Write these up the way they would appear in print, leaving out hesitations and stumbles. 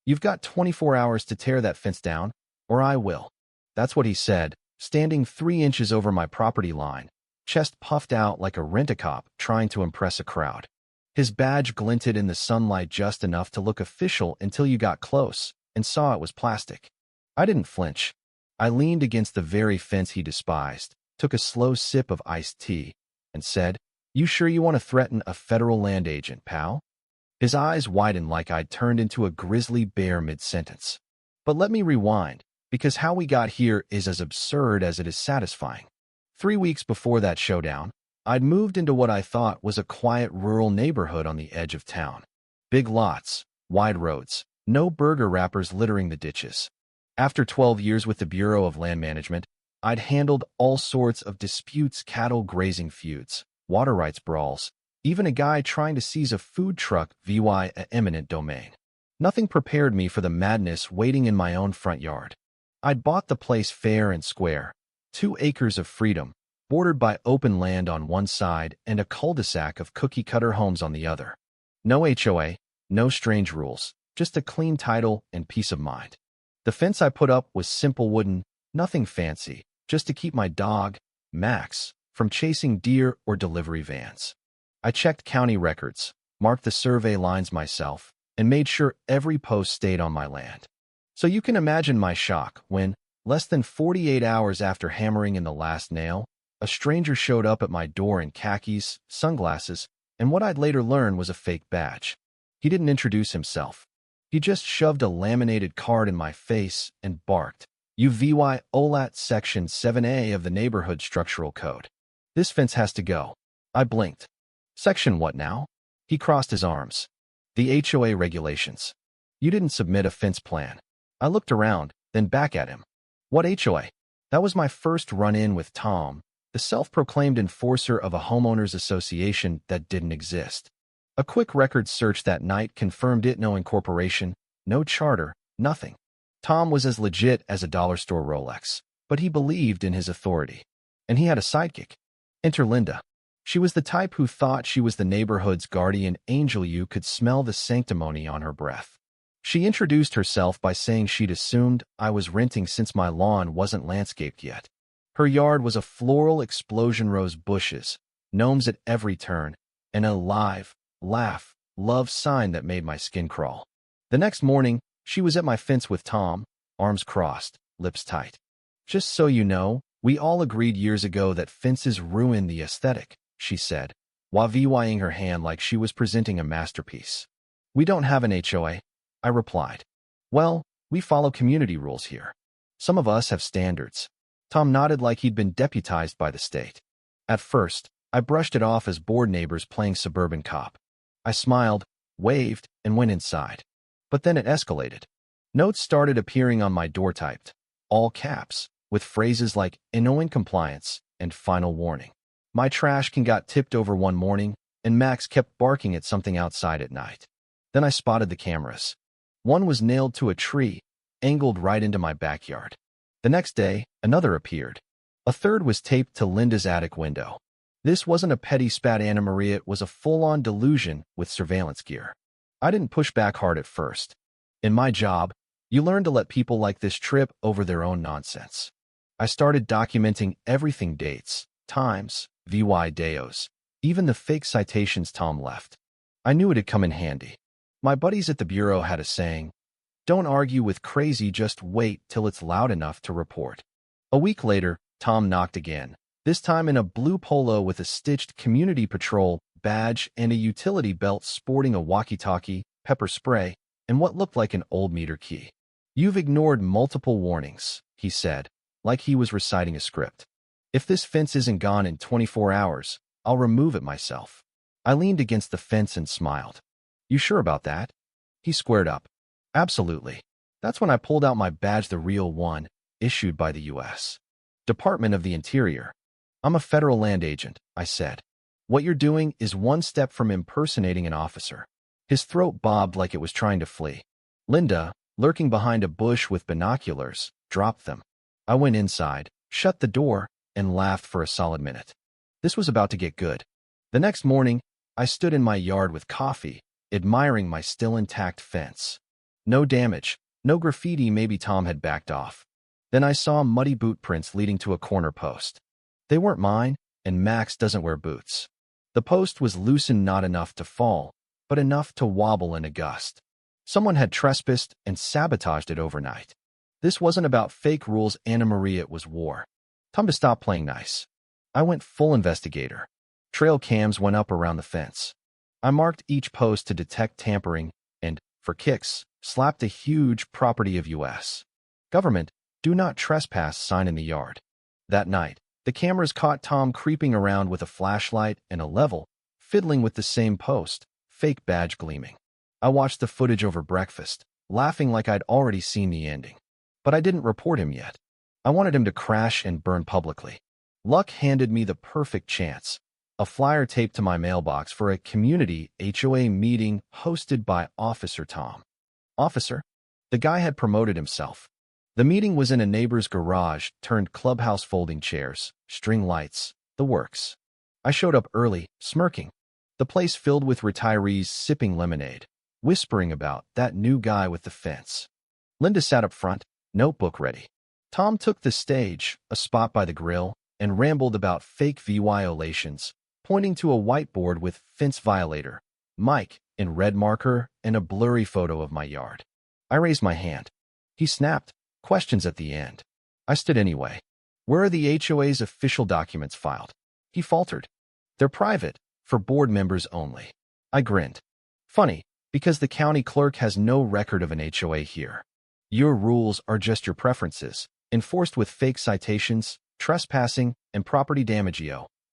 You've got 24 hours to tear that fence down, or I will. That's what he said, standing 3 inches over my property line, chest puffed out like a rent-a-cop trying to impress a crowd. His badge glinted in the sunlight just enough to look official until you got close and saw it was plastic. I didn't flinch. I leaned against the very fence he despised, took a slow sip of iced tea, and said, "You sure you want to threaten a federal land agent, pal?" His eyes widened like I'd turned into a grizzly bear mid-sentence. But let me rewind, because how we got here is as absurd as it is satisfying. 3 weeks before that showdown, I'd moved into what I thought was a quiet rural neighborhood on the edge of town. Big lots, wide roads, no burger wrappers littering the ditches. After 12 years with the Bureau of Land Management, I'd handled all sorts of disputes, cattle grazing feuds, water rights brawls, even a guy trying to seize a food truck via an eminent domain. Nothing prepared me for the madness waiting in my own front yard. I'd bought the place fair and square, 2 acres of freedom, bordered by open land on one side and a cul-de-sac of cookie-cutter homes on the other. No HOA, no strange rules, just a clean title and peace of mind. The fence I put up was simple wooden, nothing fancy, just to keep my dog, Max, from chasing deer or delivery vans. I checked county records, marked the survey lines myself, and made sure every post stayed on my land. So you can imagine my shock when, less than 48 hours after hammering in the last nail, a stranger showed up at my door in khakis, sunglasses, and what I'd later learn was a fake badge. He didn't introduce himself. He just shoved a laminated card in my face and barked, "You violate Section 7A of the Neighborhood Structural Code. This fence has to go." I blinked. "Section what now?" He crossed his arms. "The HOA regulations. You didn't submit a fence plan." I looked around, then back at him. "What HOA?" That was my first run-in with Tom, the self-proclaimed enforcer of a homeowners association that didn't exist. A quick record search that night confirmed it: no incorporation, no charter, nothing. Tom was as legit as a dollar store Rolex, but he believed in his authority. And he had a sidekick. Enter Linda. She was the type who thought she was the neighborhood's guardian angel. You could smell the sanctimony on her breath. She introduced herself by saying she'd assumed I was renting since my lawn wasn't landscaped yet. Her yard was a floral explosion: rose bushes, gnomes at every turn, and a live, laugh, love sign that made my skin crawl. The next morning, she was at my fence with Tom, arms crossed, lips tight. "Just so you know, we all agreed years ago that fences ruin the aesthetic," she said, waving her hand like she was presenting a masterpiece. "We don't have an HOA," I replied. "Well, we follow community rules here. Some of us have standards." Tom nodded like he'd been deputized by the state. At first, I brushed it off as bored neighbors playing suburban cop. I smiled, waved, and went inside. But then it escalated. Notes started appearing on my door, typed, all caps, with phrases like "annoying compliance" and "final warning." My trash can got tipped over one morning, and Max kept barking at something outside at night. Then I spotted the cameras. One was nailed to a tree, angled right into my backyard. The next day, another appeared. A third was taped to Linda's attic window. This wasn't a petty spat, Anna Maria, it was a full-on delusion with surveillance gear. I didn't push back hard at first. In my job, you learn to let people like this trip over their own nonsense. I started documenting everything: dates, times, videos, even the fake citations Tom left. I knew it'd come in handy. My buddies at the Bureau had a saying: "Don't argue with crazy, just wait till it's loud enough to report." A week later, Tom knocked again, this time in a blue polo with a stitched community patrol badge and a utility belt, sporting a walkie-talkie, pepper spray, and what looked like an old meter key. "You've ignored multiple warnings," he said, like he was reciting a script. "If this fence isn't gone in 24 hours, I'll remove it myself." I leaned against the fence and smiled. "You sure about that?" He squared up. "Absolutely." That's when I pulled out my badge, the real one, issued by the U.S. Department of the Interior. "I'm a federal land agent," I said. "What you're doing is one step from impersonating an officer." His throat bobbed like it was trying to flee. Linda, lurking behind a bush with binoculars, dropped them. I went inside, shut the door, and laughed for a solid minute. This was about to get good. The next morning, I stood in my yard with coffee, admiring my still intact fence. No damage, no graffiti. Maybe Tom had backed off. Then I saw muddy boot prints leading to a corner post. They weren't mine, and Max doesn't wear boots. The post was loosened, not enough to fall, but enough to wobble in a gust. Someone had trespassed and sabotaged it overnight. This wasn't about fake rules, Anna Marie, it was war. Time to stop playing nice. I went full investigator. Trail cams went up around the fence. I marked each post to detect tampering and, for kicks, slapped a huge property of U.S. government, do not trespass sign in the yard. That night, the cameras caught Tom creeping around with a flashlight and a level, fiddling with the same post, fake badge gleaming. I watched the footage over breakfast, laughing like I'd already seen the ending. But I didn't report him yet. I wanted him to crash and burn publicly. Luck handed me the perfect chance. A flyer taped to my mailbox for a community HOA meeting hosted by Officer Tom. Officer? The guy had promoted himself. The meeting was in a neighbor's garage turned clubhouse, folding chairs, string lights, the works. I showed up early, smirking. The place filled with retirees sipping lemonade, whispering about that new guy with the fence. Linda sat up front, notebook ready. Tom took the stage, a spot by the grill, and rambled about fake violations, pointing to a whiteboard with fence violator, Mike, in red marker, and a blurry photo of my yard. I raised my hand. He snapped, questions at the end. I stood anyway. Where are the HOA's official documents filed? He faltered. They're private, for board members only. I grinned. Funny, because the county clerk has no record of an HOA here. Your rules are just your preferences, enforced with fake citations, trespassing, and property damage,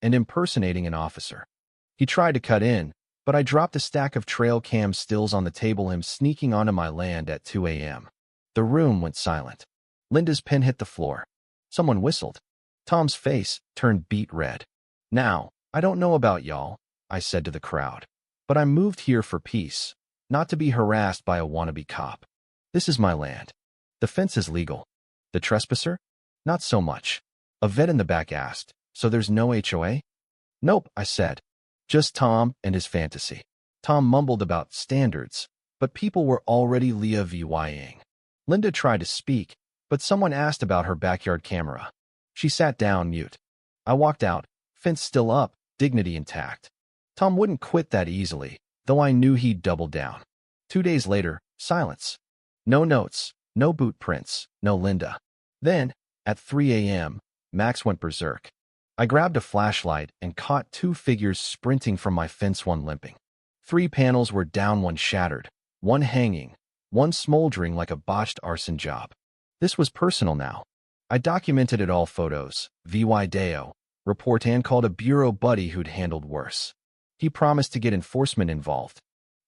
and impersonating an officer. He tried to cut in, but I dropped a stack of trail cam stills on the table, him sneaking onto my land at 2 a.m. The room went silent. Linda's pen hit the floor. Someone whistled. Tom's face turned beet red. Now, I don't know about y'all, I said to the crowd, but I moved here for peace, not to be harassed by a wannabe cop. This is my land. The fence is legal. The trespasser? Not so much. A vet in the back asked, so there's no HOA? Nope, I said. Just Tom and his fantasy. Tom mumbled about standards, but people were already vying. Linda tried to speak, but someone asked about her backyard camera. She sat down, mute. I walked out, fence still up, dignity intact. Tom wouldn't quit that easily, though I knew he'd double down. 2 days later, silence. No notes, no boot prints, no Linda. Then, at 3 a.m., Max went berserk. I grabbed a flashlight and caught 2 figures sprinting from my fence, one limping. 3 panels were down, one shattered, one hanging, one smoldering like a botched arson job. This was personal now. I documented it all, photos, Video, report, and called a bureau buddy who'd handled worse. He promised to get enforcement involved.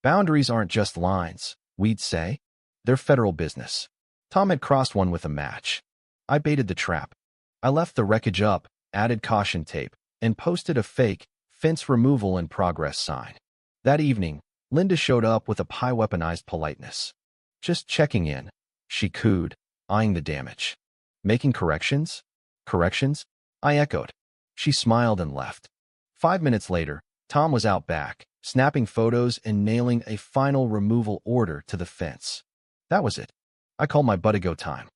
Boundaries aren't just lines, we'd say. They're federal business. Tom had crossed one with a match. I baited the trap. I left the wreckage up, added caution tape, and posted a fake fence removal in progress sign. That evening, Linda showed up with a weaponized politeness. Just checking in, she cooed, eyeing the damage. Making corrections? Corrections? I echoed. She smiled and left. 5 minutes later, Tom was out back, snapping photos and nailing a final removal order to the fence. That was it. I called my buddy. Go time.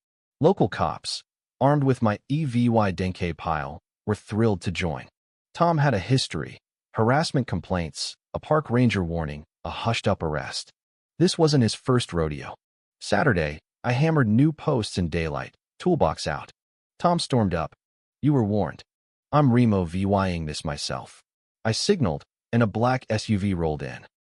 Local cops, armed with my EVY Denke pile, were thrilled to join. Tom had a history, harassment complaints, a park ranger warning, a hushed-up arrest. This wasn't his first rodeo. Saturday, I hammered new posts in daylight, toolbox out. Tom stormed up. You were warned. I'm Remo VYing this myself. I signaled, and a black SUV rolled in.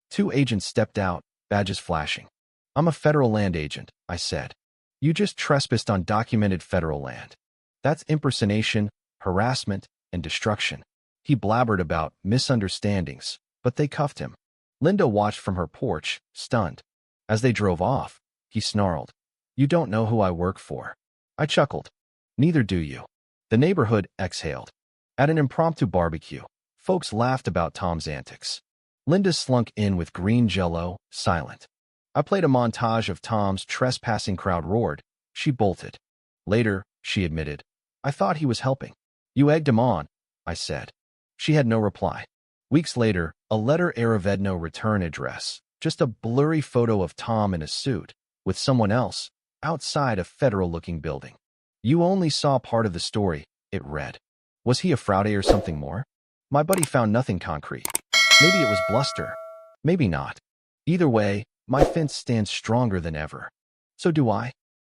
2 agents stepped out, badges flashing. I'm a federal land agent, I said. You just trespassed on documented federal land. That's impersonation, harassment, and destruction. He blabbered about misunderstandings, but they cuffed him. Linda watched from her porch, stunned. As they drove off, he snarled, You don't know who I work for. I chuckled. Neither do you. The neighborhood exhaled. At an impromptu barbecue, folks laughed about Tom's antics. Linda slunk in with green jello, silent. I played a montage of Tom's trespassing, crowd roared. She bolted. Later, she admitted, I thought he was helping. You egged him on, I said. She had no reply. Weeks later, a letter Aravedno return address, just a blurry photo of Tom in a suit, with someone else, outside a federal-looking building. You only saw part of the story, it read. Was he a fraude or something more? My buddy found nothing concrete. Maybe it was bluster. Maybe not. Either way, my fence stands stronger than ever. So do I.